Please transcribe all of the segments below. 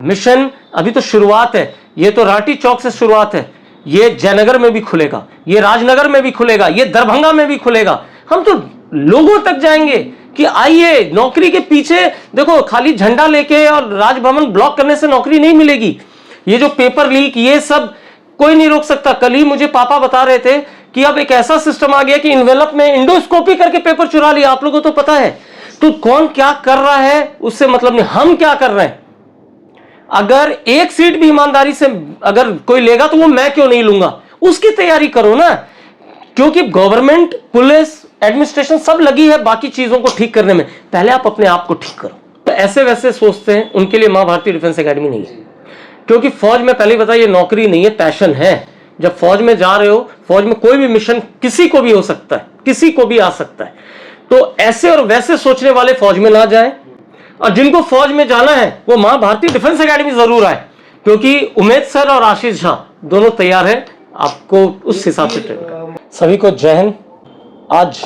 Mission अभी तो शुरुआत है, ये तो राठी चौक से शुरुआत है, ये जयनगर में भी खुलेगा, ये राजनगर में भी खुलेगा, ये दरभंगा में भी खुलेगा। हम तो लोगों तक जाएंगे कि आइए नौकरी के पीछे देखो, खाली झंडा लेके और राजभवन ब्लॉक करने से नौकरी नहीं मिलेगी। ये जो पेपर लीक ये सब कोई नहीं रोक सकता। कल ही मुझे पापा बता रहे थे कि अब एक ऐसा सिस्टम आ गया कि इन्वेलप में इंडोस्कोपी करके पेपर चुरा लिया। आप लोगों को तो पता है। तो कौन क्या कर रहा है उससे मतलब नहीं, हम क्या कर रहे हैं। अगर एक सीट भी ईमानदारी से अगर कोई लेगा तो वो मैं क्यों नहीं लूंगा, उसकी तैयारी करो ना। क्योंकि गवर्नमेंट, पुलिस, एडमिनिस्ट्रेशन सब लगी है बाकी चीजों को ठीक करने में, पहले आप अपने आप को ठीक करो। तो ऐसे वैसे सोचते हैं उनके लिए मां भारती डिफेंस एकेडमी नहीं है। क्योंकि फौज में पहले बताया, ये नौकरी नहीं है, पैशन है। जब फौज में जा रहे हो, फौज में कोई भी मिशन किसी को भी हो सकता है, किसी को भी आ सकता है। तो ऐसे और वैसे सोचने वाले फौज में ना जाएं, और जिनको फौज में जाना है वो मां भारती डिफेंस एकेडमी जरूर आए। क्योंकि उमेद सर और आशीष झा दोनों तैयार है आपको उस हिसाब से ट्रेन कर। सभी को जय हिंद। आज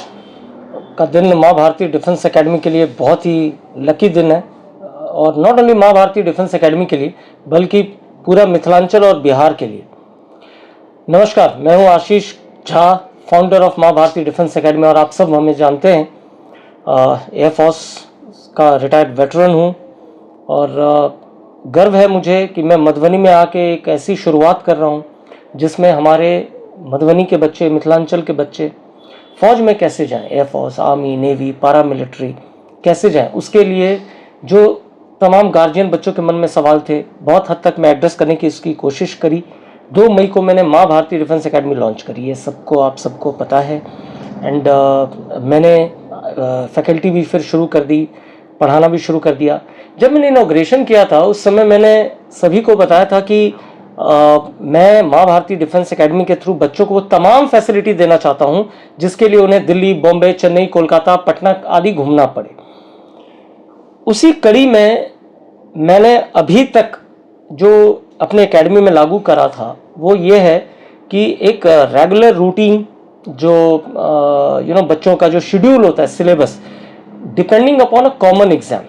का दिन मां भारती डिफेंस एकेडमी के लिए बहुत ही लकी दिन है, और नॉट ओनली मां भारती डिफेंस एकेडमी के लिए बल्कि पूरा मिथिलांचल और बिहार के लिए। नमस्कार, मैं हूं आशीष झा, फाउंडर ऑफ मां भारती डिफेंस एकेडमी, और आप सब हमें जानते हैं, एयरफोर्स का रिटायर्ड वेटरन हूं। और गर्व है मुझे कि मैं मधुबनी में आके एक ऐसी शुरुआत कर रहा हूं जिसमें हमारे मधुबनी के बच्चे, मिथिलांचल के बच्चे फौज में कैसे जाएं, एयरफोर्स, आर्मी, नेवी, पारामिलिट्री कैसे जाएं, उसके लिए जो तमाम गार्जियन बच्चों के मन में सवाल थे, बहुत हद तक मैं एड्रेस करने की इसकी कोशिश करी। 2 मई को मैंने मां भारती डिफेंस एकेडमी लॉन्च करी, ये सबको आप सबको पता है। एंड मैंने फैकल्टी भी फिर शुरू कर दी, पढ़ाना भी शुरू कर दिया। जब मैंने इनॉग्रेशन किया था उस समय मैंने सभी को बताया था कि मैं मां भारती डिफेंस एकेडमी के थ्रू बच्चों को वो तमाम फैसिलिटी देना चाहता हूं जिसके लिए उन्हें दिल्ली, बॉम्बे, चेन्नई, कोलकाता, पटना आदि घूमना पड़े। उसी कड़ी में मैंने अभी तक जो अपने एकेडमी में लागू करा था वो ये है कि एक रेगुलर रूटीन जो बच्चों का जो शेड्यूल होता है, syllabus, depending upon a common exam.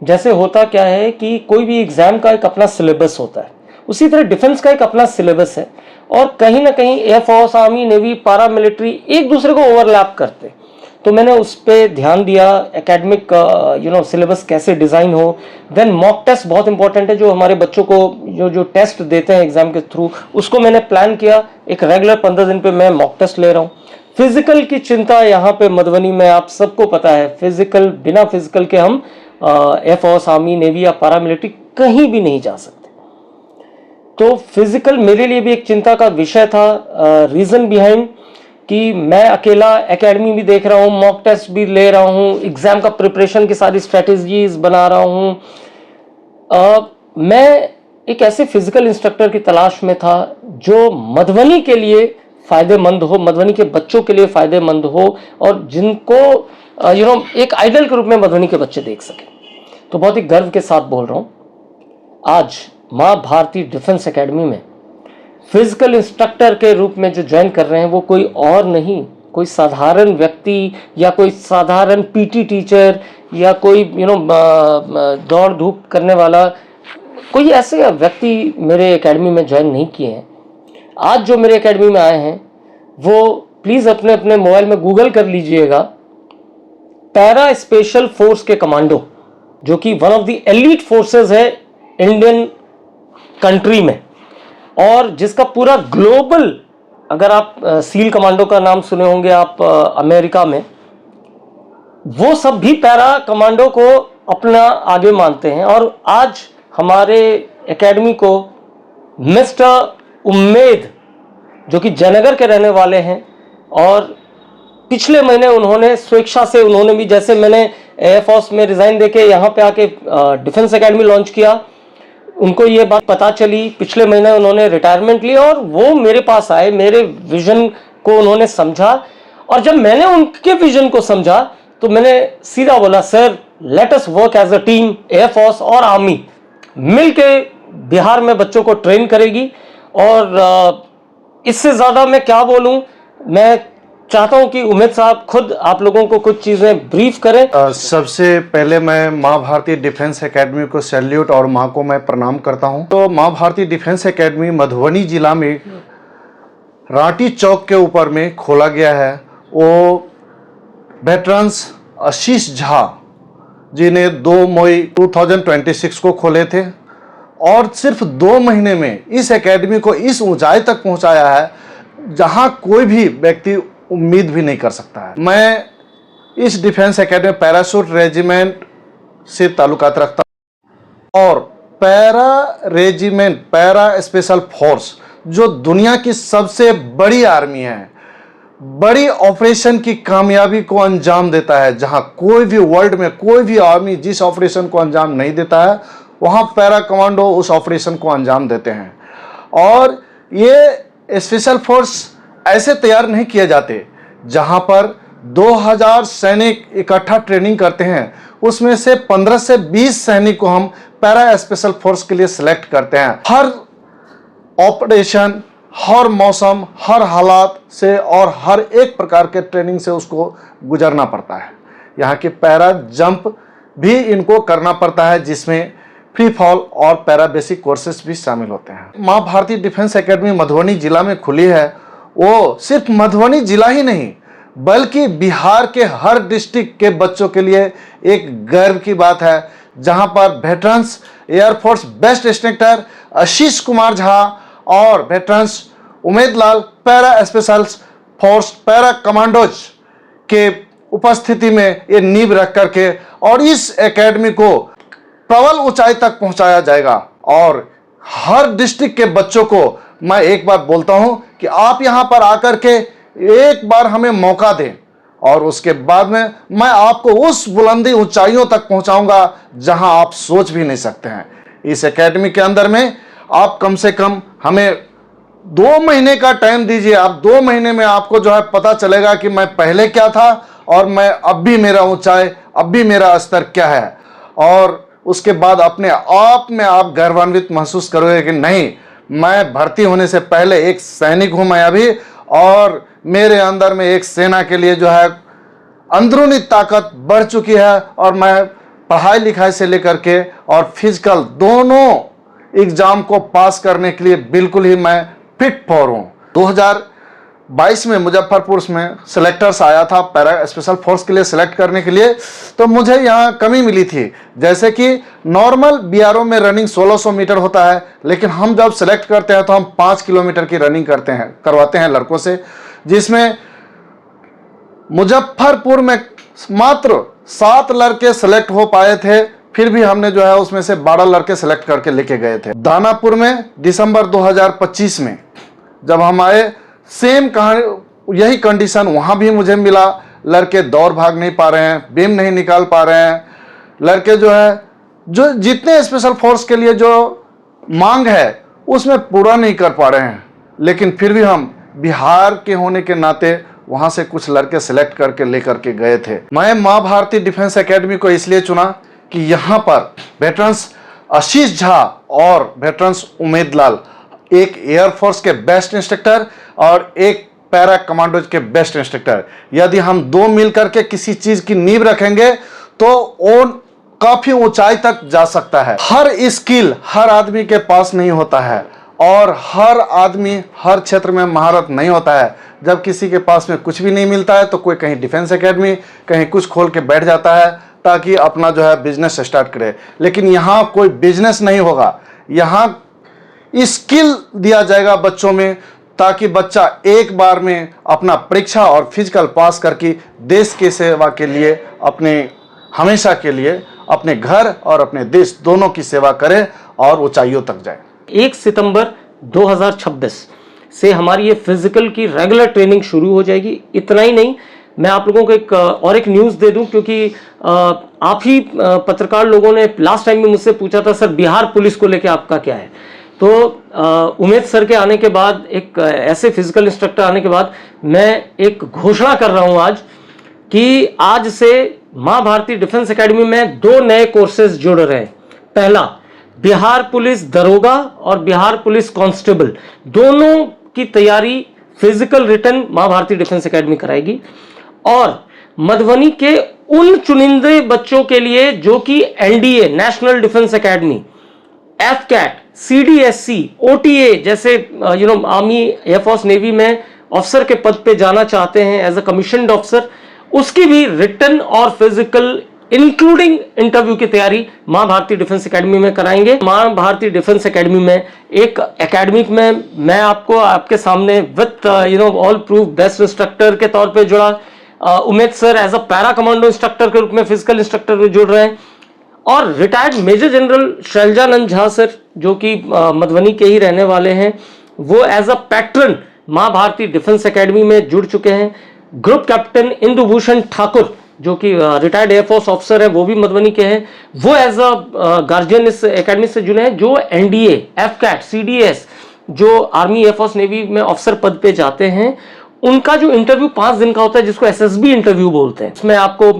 जैसे होता क्या है कि कोई भी एग्जाम का एक अपना सिलेबस होता है, उसी तरह डिफेंस का एक अपना सिलेबस है, और कहीं ना कहीं एयरफोर्स, आर्मी, नेवी, पारामिलिट्री एक दूसरे को ओवरलैप करते। तो मैंने उस पर ध्यान दिया, एकेडमिक सिलेबस कैसे डिज़ाइन हो। देन मॉक टेस्ट बहुत इंपॉर्टेंट है, जो हमारे बच्चों को जो टेस्ट देते हैं एग्जाम के थ्रू, उसको मैंने प्लान किया। एक रेगुलर 15 दिन पे मैं मॉक टेस्ट ले रहा हूँ। फिजिकल की चिंता यहाँ पे मधुबनी में आप सबको पता है, फिजिकल, बिना फिजिकल के हम एयरफोर्स, आर्मी, नेवी या पारामिलिट्री कहीं भी नहीं जा सकते। तो फिजिकल मेरे लिए भी एक चिंता का विषय था। रीजन बिहाइंड कि मैं अकेला एकेडमी भी देख रहा हूँ, मॉक टेस्ट भी ले रहा हूँ, एग्जाम का प्रिपरेशन की सारी स्ट्रेटेजीज बना रहा हूँ। मैं एक ऐसे फिजिकल इंस्ट्रक्टर की तलाश में था जो मधुबनी के लिए फायदेमंद हो, मधुबनी के बच्चों के लिए फायदेमंद हो, और जिनको एक आइडल के रूप में मधुबनी के बच्चे देख सके। तो बहुत ही गर्व के साथ बोल रहा हूँ, आज मां भारती डिफेंस एकेडमी में फिजिकल इंस्ट्रक्टर के रूप में जो ज्वाइन कर रहे हैं वो कोई और नहीं, कोई साधारण व्यक्ति या कोई साधारण पीटी टीचर या कोई दौड़ धूप करने वाला कोई ऐसे व्यक्ति मेरे एकेडमी में ज्वाइन नहीं किए हैं। आज जो मेरे एकेडमी में आए हैं वो प्लीज़ अपने अपने मोबाइल में गूगल कर लीजिएगा, पैरा स्पेशल फोर्स के कमांडो, जो कि one of the elite forces है इंडियन कंट्री में, और जिसका पूरा ग्लोबल, अगर आप सील कमांडो का नाम सुने होंगे आप अमेरिका में, वो सब भी पैरा कमांडो को अपना आगे मानते हैं। और आज हमारे एकेडमी को मिस्टर उम्मेद, जो कि जयनगर के रहने वाले हैं, और पिछले महीने उन्होंने स्वेच्छा से, उन्होंने भी जैसे मैंने एयरफोर्स में रिजाइन देके यहाँ पे आके डिफेंस एकेडमी लॉन्च किया, उनको ये बात पता चली, पिछले महीने उन्होंने रिटायरमेंट ली और वो मेरे पास आए, मेरे विजन को उन्होंने समझा। और जब मैंने उनके विजन को समझा तो मैंने सीधा बोला, sir let us work as a team, air force और आर्मी मिलके बिहार में बच्चों को ट्रेन करेगी। और इससे ज़्यादा मैं क्या बोलूँ, मैं चाहता हूं कि उमेद साहब खुद आप लोगों को कुछ चीजें ब्रीफ करें। सबसे पहले मैं माँ भारती डिफेंस एकेडमी को सैल्यूट और माँ को मैं प्रणाम करता हूँ। तो माँ भारती डिफेंस एकेडमी मधुबनी जिला में रांटी चौक के ऊपर में खोला गया है। वो वेटरन्स आशीष झा जी ने 2 मई 2026 को खोले थे और सिर्फ 2 महीने में इस एकेडमी को इस ऊंचाई तक पहुंचाया है जहां कोई भी व्यक्ति उम्मीद भी नहीं कर सकता है। मैं इस डिफेंस एकेडमी पैराशूट रेजिमेंट से ताल्लुकात रखता हूं और para regiment para special force जो दुनिया की सबसे बड़ी आर्मी है, बड़ी ऑपरेशन की कामयाबी को अंजाम देता है। जहां कोई भी वर्ल्ड में कोई भी आर्मी जिस ऑपरेशन को अंजाम नहीं देता है, वहां पैरा कमांडो उस ऑपरेशन को अंजाम देते हैं। और ये स्पेशल फोर्स ऐसे तैयार नहीं किए जाते जहां पर 2000 सैनिक इकट्ठा ट्रेनिंग करते हैं, उसमें से 15 से 20 सैनिक को हम पैरा स्पेशल फोर्स के लिए सिलेक्ट करते हैं। हर ऑपरेशन, हर मौसम, हर हालात से और हर एक प्रकार के ट्रेनिंग से उसको गुजरना पड़ता है। यहाँ के पैरा जंप भी इनको करना पड़ता है, जिसमें फ्री फॉल और पैरा बेसिक कोर्सेज भी शामिल होते हैं। माँ भारती डिफेंस एकेडमी मधुबनी जिला में खुली है। वो सिर्फ मधुबनी जिला ही नहीं बल्कि बिहार के हर डिस्ट्रिक्ट के बच्चों के लिए एक गर्व की बात है, जहां पर veterans air force best instructor Ashish Kumar Jha और veterans Umed Lal para special force para commandos के उपस्थिति में ये नींव रख करके और इस एकेडमी को प्रबल ऊंचाई तक पहुंचाया जाएगा। और हर डिस्ट्रिक्ट के बच्चों को मैं एक बात बोलता हूं कि आप यहां पर आकर के एक बार हमें मौका दें और उसके बाद में मैं आपको उस बुलंदी ऊंचाइयों तक पहुंचाऊंगा जहां आप सोच भी नहीं सकते हैं। इस एकेडमी के अंदर में आप कम से कम हमें 2 महीने का टाइम दीजिए। आप 2 महीने में आपको जो है पता चलेगा कि मैं पहले क्या था और मैं अब भी मेरा ऊंचाई, अब भी मेरा स्तर क्या है। और उसके बाद अपने आप में आप गर्वान्वित महसूस करोगे कि नहीं, मैं भर्ती होने से पहले एक सैनिक हूं मैं अभी, और मेरे अंदर में एक सेना के लिए जो है अंदरूनी ताकत बढ़ चुकी है और मैं पढ़ाई लिखाई से लेकर के और फिजिकल दोनों एग्जाम को पास करने के लिए बिल्कुल ही मैं फिट फॉर हूँ। 2022 में मुजफ्फरपुर में सिलेक्टर्स आया था पैरा स्पेशल फोर्स के लिए सिलेक्ट करने के लिए, तो मुझे यहाँ कमी मिली थी। जैसे कि नॉर्मल बीआरओ में रनिंग 1600 मीटर होता है, लेकिन हम जब सिलेक्ट करते हैं तो हम 5 किलोमीटर की रनिंग करवाते हैं लड़कों से, जिसमें मुजफ्फरपुर में मात्र 7 लड़के सिलेक्ट हो पाए थे। फिर भी हमने जो है उसमें से 12 लड़के सिलेक्ट करके लेके गए थे। दानापुर में दिसंबर 2025 में जब हम आए, सेम कहानी, यही कंडीशन वहां भी मुझे मिला। लड़के दौड़ भाग नहीं पा रहे हैं, बीम नहीं निकाल पा रहे हैं, लड़के जो है जो जितने स्पेशल फोर्स के लिए जो मांग है उसमें पूरा नहीं कर पा रहे हैं। लेकिन फिर भी हम बिहार के होने के नाते वहां से कुछ लड़के सिलेक्ट करके लेकर के गए थे। मैं माँ भारती डिफेंस एकेडमी को इसलिए चुना कि यहाँ पर वेटरन्स आशीष झा और वेटरन्स उमेद लाल एक एयरफोर्स के बेस्ट इंस्ट्रक्टर और एक पैरा कमांडोज के बेस्ट इंस्ट्रक्टर, यदि हम 2 मिलकर के किसी चीज की नींव रखेंगे तो वो काफी ऊंचाई तक जा सकता है। हर स्किल हर आदमी के पास नहीं होता है और हर आदमी हर क्षेत्र में महारत नहीं होता है। जब किसी के पास में कुछ भी नहीं मिलता है तो कोई कहीं डिफेंस एकेडमी, कहीं कुछ खोल के बैठ जाता है ताकि अपना जो है बिजनेस स्टार्ट करे। लेकिन यहाँ कोई बिजनेस नहीं होगा, यहाँ स्किल दिया जाएगा बच्चों में, ताकि बच्चा एक बार में अपना परीक्षा और फिजिकल पास करके देश की सेवा के लिए, अपने हमेशा के लिए अपने घर और अपने देश दोनों की सेवा करे और ऊंचाइयों तक जाए। 1 सितंबर 2026 से हमारी ये फिजिकल की रेगुलर ट्रेनिंग शुरू हो जाएगी। इतना ही नहीं, मैं आप लोगों को एक न्यूज़ दे दूं, क्योंकि आप ही पत्रकार लोगों ने लास्ट टाइम में मुझसे पूछा था, सर बिहार पुलिस को लेके आपका क्या है। तो उमेद सर के आने के बाद, एक ऐसे फिजिकल इंस्ट्रक्टर आने के बाद, मैं एक घोषणा कर रहा हूं आज कि आज से माँ भारती डिफेंस एकेडमी में 2 नए कोर्सेज जुड़ रहे हैं। पहला, बिहार पुलिस दरोगा और बिहार पुलिस कांस्टेबल, दोनों की तैयारी फिजिकल रिटन मां भारती डिफेंस एकेडमी कराएगी। और मधुबनी के उन चुनिंदे बच्चों के लिए जो कि NDA national defence academy, AFCAT, CDSC, OTA जैसे आर्मी, एयरफोर्स, नेवी में ऑफिसर के पद पे जाना चाहते हैं एज अ कमीशन्ड ऑफिसर, उसकी भी रिटन और फिजिकल इंक्लूडिंग इंटरव्यू की तैयारी मां भारती डिफेंस एकेडमी में कराएंगे। मां भारती डिफेंस एकेडमी में एक एकेडमिक में मैं आपको आपके सामने with all proof best instructor के तौर पे जुड़ा, Umed sir as a para commando instructor के रूप में फिजिकल इंस्ट्रक्टर में जुड़ रहे हैं, और retired major general Shailjanand Jha sir जो कि मधुबनी के ही रहने वाले हैं, वो एज अ पैट्रन मां भारती डिफेंस एकेडमी में जुड़ चुके हैं। ग्रुप कैप्टन इंदुभूषण ठाकुर जो कि रिटायर्ड एयरफोर्स ऑफिसर है, वो भी मधुबनी के हैं, वो एज अ गार्जियन इस एकेडमी से जुड़े हैं। जो एनडीए, एफकैट, सीडीएस जो आर्मी, एयरफोर्स, नेवी में ऑफिसर पद पे जाते हैं, उनका जो इंटरव्यू 5 दिन का होता है जिसको एसएसबी इंटरव्यू बोलते हैं, इसमें आपको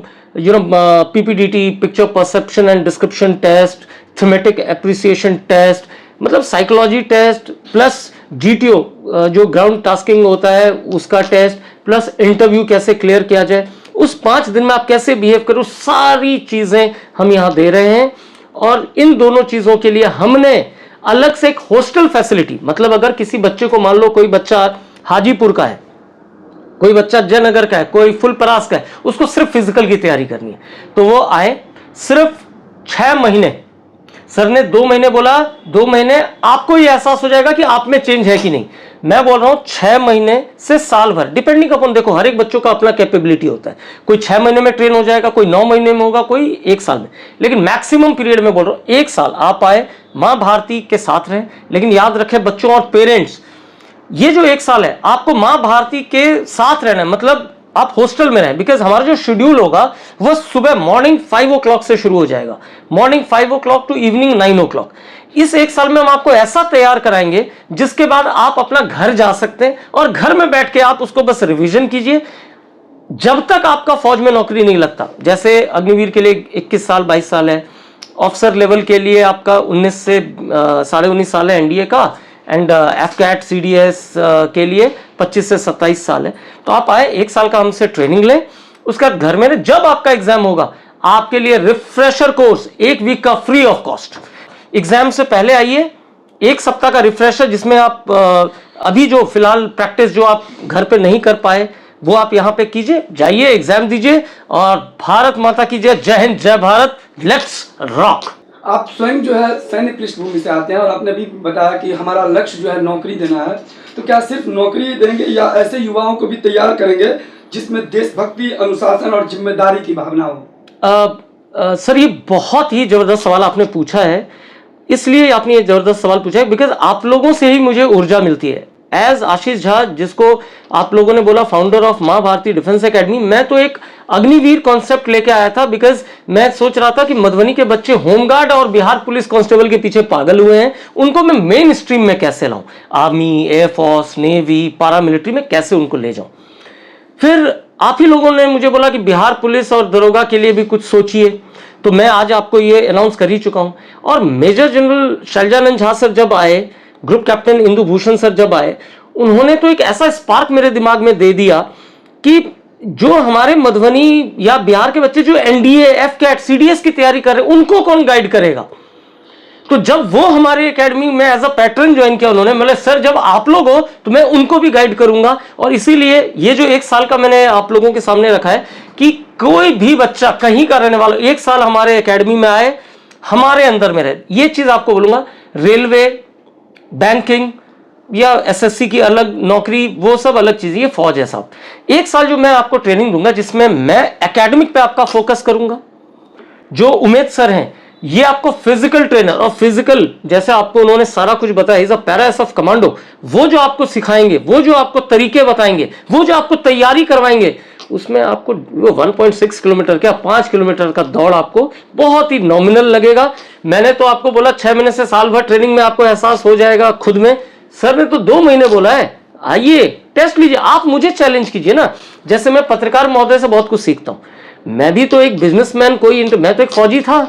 PPDT, picture perception and description test, thematic appreciation test, मतलब साइकोलॉजी टेस्ट प्लस जीटीओ जो ग्राउंड टास्किंग होता है उसका टेस्ट, प्लस इंटरव्यू कैसे क्लियर किया जाए, उस 5 दिन में आप कैसे बिहेव करो, सारी चीजें हम यहां दे रहे हैं। और इन दोनों चीजों के लिए हमने अलग से एक हॉस्टल फैसिलिटी, मतलब अगर किसी बच्चे को, मान लो कोई बच्चा हाजीपुर का है, कोई बच्चा जयनगर का है, कोई फुलपरास का है, उसको सिर्फ फिजिकल की तैयारी करनी है, तो वो आए। सिर्फ 6 महीने, सर ने 2 महीने बोला, 2 महीने आपको ये एहसास हो जाएगा कि आप में चेंज है कि नहीं। मैं बोल रहा हूं 6 महीने से साल भर, डिपेंडिंग अपन, देखो हर एक बच्चों का अपना कैपेबिलिटी होता है, कोई 6 महीने में ट्रेन हो जाएगा, कोई 9 महीने में होगा, कोई 1 साल में, लेकिन मैक्सिमम पीरियड में बोल रहा हूं 1 साल आप आए, मां भारती के साथ रहें। लेकिन याद रखें बच्चों और पेरेंट्स, ये जो 1 साल है आपको मां भारती के साथ रहना है, मतलब आप हॉस्टल में रहें, बिकॉज हमारा जो शेड्यूल होगा वह सुबह मॉर्निंग 5 o'clock से शुरू हो जाएगा, morning 5 o'clock to evening 9 o'clock। इस 1 साल में हम आपको ऐसा तैयार कराएंगे जिसके बाद आप अपना घर जा सकते हैं और घर में बैठ के आप उसको बस रिवीजन कीजिए जब तक आपका फौज में नौकरी नहीं लगता। जैसे अग्निवीर के लिए 21 साल 22 साल है, ऑफिसर लेवल के लिए आपका 19 से 19.5 साल है एनडीए का, एंड एफकैट, सीडीएस के लिए 25 से 27 साल है। तो आप आए, 1 साल का हमसे ट्रेनिंग लें, उसका घर में जब आपका एग्जाम होगा आपके लिए रिफ्रेशर कोर्स 1 वीक का फ्री ऑफ कॉस्ट। एग्जाम से पहले आइए, 1 सप्ताह का रिफ्रेशर जिसमें आप अभी जो फिलहाल प्रैक्टिस जो आप घर पे नहीं कर पाए वो आप यहाँ पे कीजिए, जाइए एग्जाम दीजिए और भारत माता की जय, जय हिंद, जय भारत, लेट्स रॉक। आप स्वयं जो है सैन्य पृष्ठभूमि से आते हैं और आपने भी बताया कि हमारा लक्ष्य जो है नौकरी देना है, तो क्या सिर्फ नौकरी देंगे या ऐसे युवाओं को भी तैयार करेंगे जिसमें देशभक्ति, अनुशासन और जिम्मेदारी की भावना हो? सर ये बहुत ही जबरदस्त सवाल आपने पूछा है, इसलिए आपने ये जबरदस्त सवाल पूछा है बिकॉज आप लोगों से ही मुझे ऊर्जा मिलती है। एज आशीष झा, जिसको आप लोगों ने बोला फाउंडर ऑफ मां भारती डिफेंस एकेडमी, मैं तो एक अग्निवीर कॉन्सेप्ट लेके आया था बिकॉज मैं सोच रहा था कि मधुबनी के बच्चे होमगार्ड और बिहार पुलिस कांस्टेबल के पीछे पागल हुए हैं, उनको मैं मेन स्ट्रीम में कैसे लाऊं, आर्मी, एयरफोर्स, नेवी, पैरामिलिट्री में कैसे उनको ले जाऊं। फिर आप ही लोगों ने मुझे बोला कि बिहार पुलिस और दरोगा के लिए भी कुछ सोचिए, तो मैं आज आपको ये अनाउंस कर ही चुका हूं। और major general Shailjanand Jha sir जब आए, ग्रुप कैप्टन इंदुभूषण सर जब आए, उन्होंने तो एक ऐसा स्पार्क मेरे दिमाग में दे दिया कि जो हमारे मधुबनी या बिहार के बच्चे जो एनडीए, एफकैट, सीडीएस की तैयारी कर रहे हैं, उनको कौन गाइड करेगा। तो जब वो हमारे एकेडमी में एज अ पैटर्न ज्वाइन किया उन्होंने, मतलब सर जब आप लोग हो तो मैं उनको भी गाइड करूंगा। और इसीलिए ये जो 1 साल का मैंने आप लोगों के सामने रखा है कि कोई भी बच्चा कहीं का रहने वाला 1 साल हमारे एकेडमी में आए, हमारे अंदर में रहे। ये चीज आपको बोलूंगा, रेलवे, बैंकिंग या एसएससी की अलग नौकरी, वो सब अलग चीज, ये फौज है साहब। 1 साल जो मैं आपको ट्रेनिंग दूंगा जिसमें मैं एकेडमिक पे आपका फोकस करूंगा। जो उमेद सर हैं ये आपको फिजिकल ट्रेनर, और फिजिकल जैसे आपको उन्होंने सारा कुछ बताया, is a para SF commando, वो जो आपको सिखाएंगे, वो जो आपको तरीके बताएंगे, वो जो आपको तैयारी करवाएंगे, उसमें आपको 1.6 किलोमीटर क्या 5 किलोमीटर का दौड़ आपको बहुत ही नॉमिनल लगेगा। मैंने तो आपको बोला 6 महीने से साल भर ट्रेनिंग में आपको एहसास हो जाएगा खुद में। सर ने तो 2 महीने बोला है, आइए टेस्ट लीजिए, आप मुझे चैलेंज कीजिए ना। जैसे मैं पत्रकार महोदय से बहुत कुछ सीखता हूं, मैं भी तो एक बिजनेसमैन, मैं तो एक फौजी था,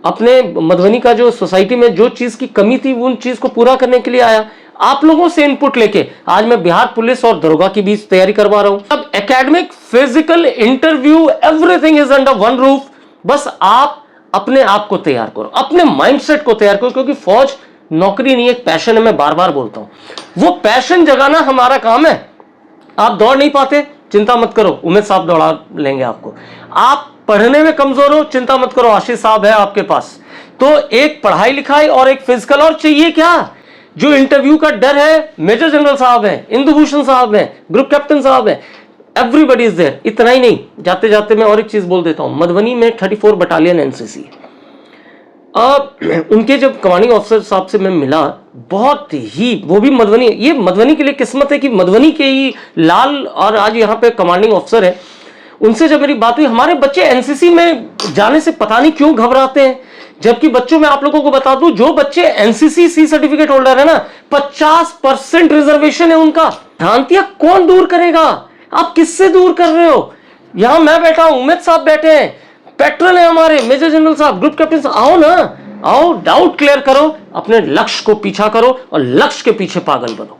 अपने मधुबनी का जो सोसाइटी में जो चीज की कमी थी उन चीज को पूरा करने के लिए आया। आप लोगों से इनपुट लेके आज मैं बिहार पुलिस और दरोगा की भी तैयारी करवा रहा हूं। अब academic, physical, interview, everything is under one roof. बस आप अपने आप को तैयार करो, अपने माइंडसेट को तैयार करो, क्योंकि फौज नौकरी नहीं, एक पैशन है। मैं बार बार बोलता हूं, वो पैशन जगाना हमारा काम है। आप दौड़ नहीं पाते, चिंता मत करो, उमेद साहब दौड़ा लेंगे आपको। आप पढ़ने में कमजोर हो, चिंता मत करो, आशीष साहब है आपके पास। तो एक पढ़ाई लिखाई और एक फिजिकल, और चाहिए क्या? जो इंटरव्यू का डर है, मेजर जनरल साहब हैं, इंदुभूषण साहब हैं, ग्रुप कैप्टन साहब हैं, एवरीबडी इज देयर। इतना ही नहीं, जाते जाते मैं और एक चीज बोल देता हूं, मधुबनी में 34 बटालियन एनसीसी। उनके जब कमांडिंग ऑफिसर साहब से मैं मिला, बहुत ही, वो भी मधुबनी, ये मधुबनी के लिए किस्मत है कि मधुबनी के ही लाल और आज यहाँ पे कमांडिंग ऑफिसर है। उनसे जब मेरी बात हुई, हमारे बच्चे एनसीसी में जाने से पता नहीं क्यों घबराते हैं, जबकि बच्चों में आप लोगों को बता दूं, जो बच्चे एनसीसी सी सर्टिफिकेट होल्डर है ना, 50% रिजर्वेशन है उनका। भ्रांतियां कौन दूर करेगा? आप किससे दूर कर रहे हो? यहां मैं बैठा हूं, उमेद साहब बैठे हैं, पेट्रोल है हमारे, मेजर जनरल साहब, ग्रुप कैप्टन साहब, आओ ना, आओ, डाउट क्लियर करो, अपने लक्ष्य को पीछा करो और लक्ष्य के पीछे पागल बनो।